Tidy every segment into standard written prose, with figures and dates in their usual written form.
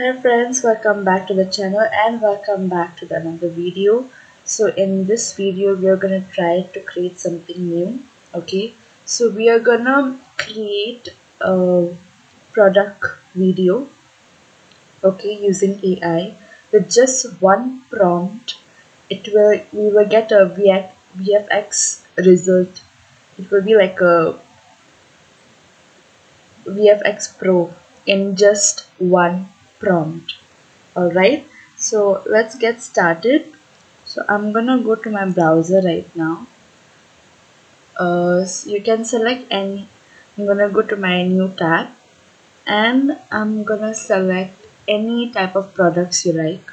Hi friends, welcome back to the channel and welcome back to another video. So in this video we are gonna try to create something new. Okay, so we are gonna create a product video, okay, using AI with just one prompt. We will get a VFX result. It will be like a VFX Pro in just one prompt. Alright, so let's get started. So I'm gonna go to my browser right now. So you can select any. I'm gonna go to my new tab and I'm gonna select any type of products you like.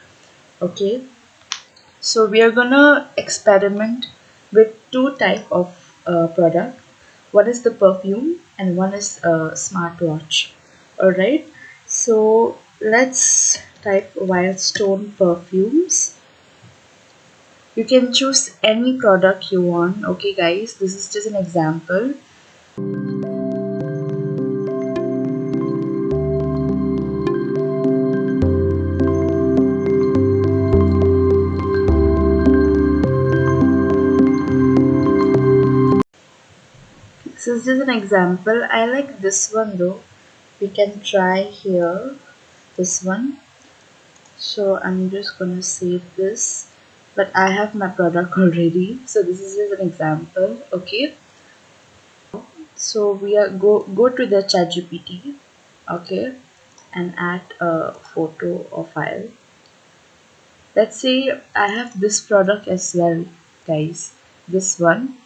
Okay, so we are gonna experiment with two type of product. One is the perfume and one is a smartwatch. Alright, so let's type Wildstone perfumes. You can choose any product you want. Okay guys, this is just an example. This is just an example. I like this one though. We can try here this one. So I'm just gonna save this, but I have my product already, so this is just an example. Okay, so we are go to the ChatGPT, okay, and add a photo or file. Let's say I have this product as well, guys, this one,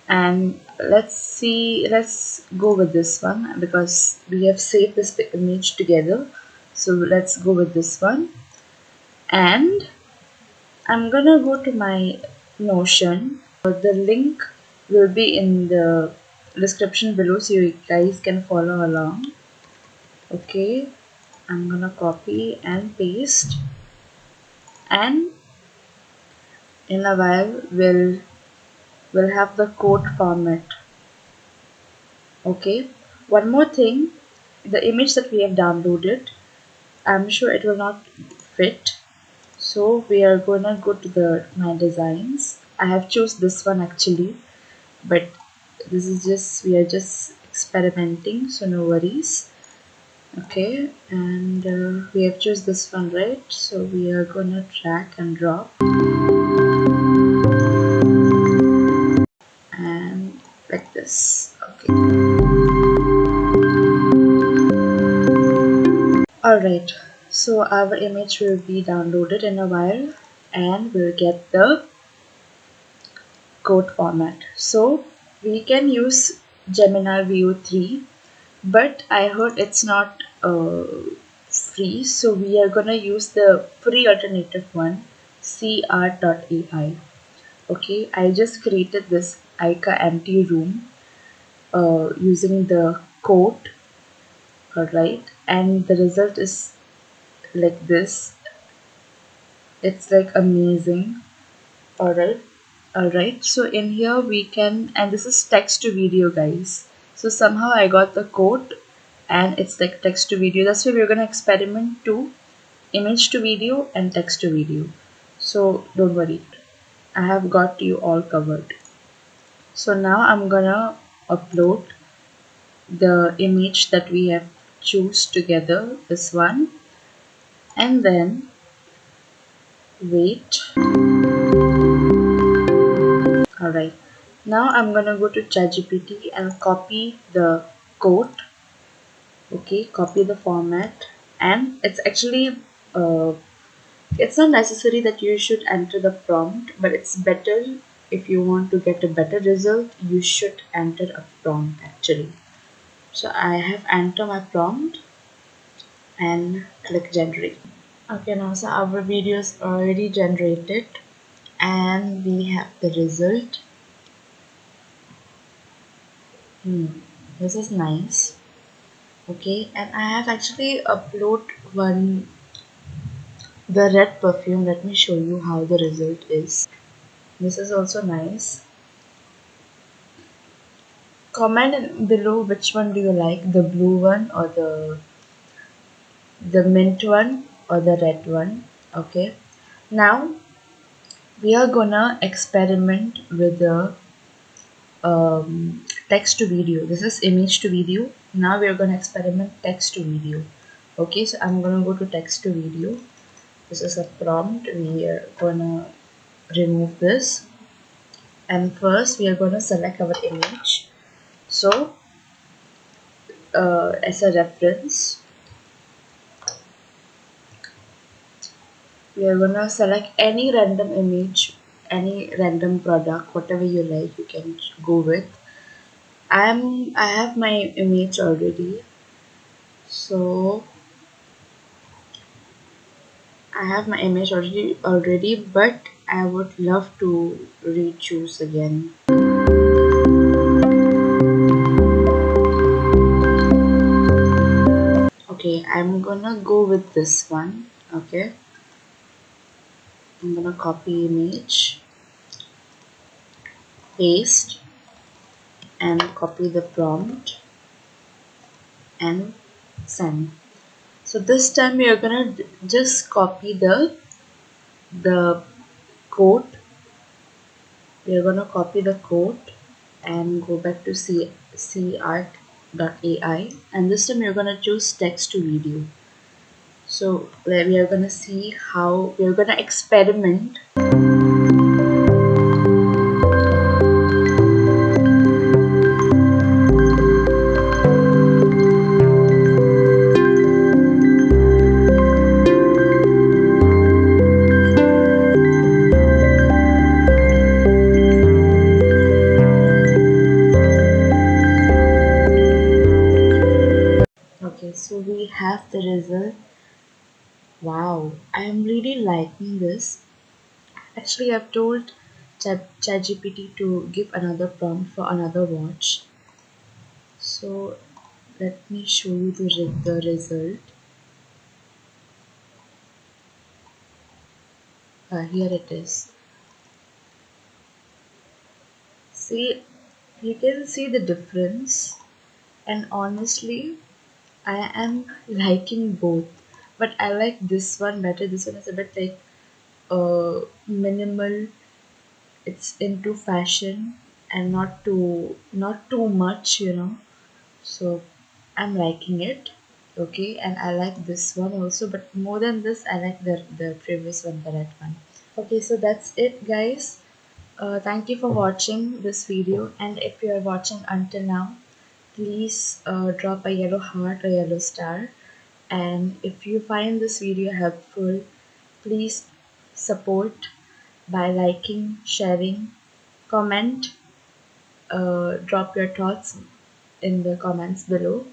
and let's go with this one because we have saved this image together. So let's go with this one, and I'm gonna go to my Notion. The link will be in the description below so you guys can follow along. Okay, I'm gonna copy and paste, and in a while we'll have the code format. Okay, one more thing, the image that we have downloaded, I'm sure it will not fit, so we are gonna go to the my designs. I have choose this one actually, but this is just, we are just experimenting, so no worries. Okay, and we have choose this one, right? So we are gonna drag and drop and like this. Okay, alright, so our image will be downloaded in a while and we'll get the code format. So we can use Gemini View 3, but I heard it's not free, so we are gonna use the free alternative one, SeaArt.ai. Okay, I just created this Ica empty room using the code, alright, and the result is like this. It's like amazing. Alright, so in here we can, and this is text to video, guys. So somehow I got the code and it's like text to video. That's why we're gonna experiment to image to video and text to video. So don't worry, I have got you all covered. So now I'm gonna upload the image that we have choose together, this one, and then wait. Alright, now I'm gonna go to ChatGPT and copy the code. Okay, copy the format, and it's actually it's not necessary that you should enter the prompt, but it's better if you want to get a better result, you should enter a prompt actually. So I have entered my prompt and click generate. Okay, now so our video is already generated and we have the result. This is nice. Okay, and I have actually upload one, the red perfume. Let me show you how the result is. This is also nice. Comment below which one do you like, the blue one or the the mint one or the red one. Okay, now we are gonna experiment with the text to video. This is image to video. Now we are gonna experiment text to video. Okay, so I'm gonna go to text to video. This is a prompt. We are gonna remove this, and first we are gonna select our image. So as a reference, we are gonna select any random image, any random product, whatever you like, you can go with. I have my image already, so I have my image already, but I would love to re-choose again. Okay, I'm gonna go with this one. Okay, I'm gonna copy image, paste, and copy the prompt and send. So this time we are gonna just copy the code. We are gonna copy the code and go back to SeaArt.ai, and this time we are gonna choose text to video. So we are gonna see how we are gonna experiment. Okay, so we have the result. Wow, I am really liking this. Actually, I've told ChatGPT to give another prompt for another watch. So let me show you the result. Here it is. See, you can see the difference, and honestly, I am liking both, but I like this one better. This one is a bit like minimal. It's into fashion and not too much, So I'm liking it. Okay, and I like this one also, but more than this, I like the previous one, the red one. Okay, so that's it, guys. Thank you for watching this video, and if you are watching until now, please drop a yellow heart or yellow star. And if you find this video helpful, please support by liking, sharing, comment, drop your thoughts in the comments below,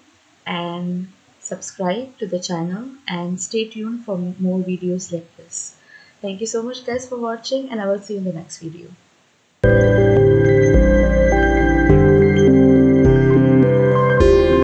and subscribe to the channel and stay tuned for more videos like this. Thank you so much, guys, for watching, and I will see you in the next video.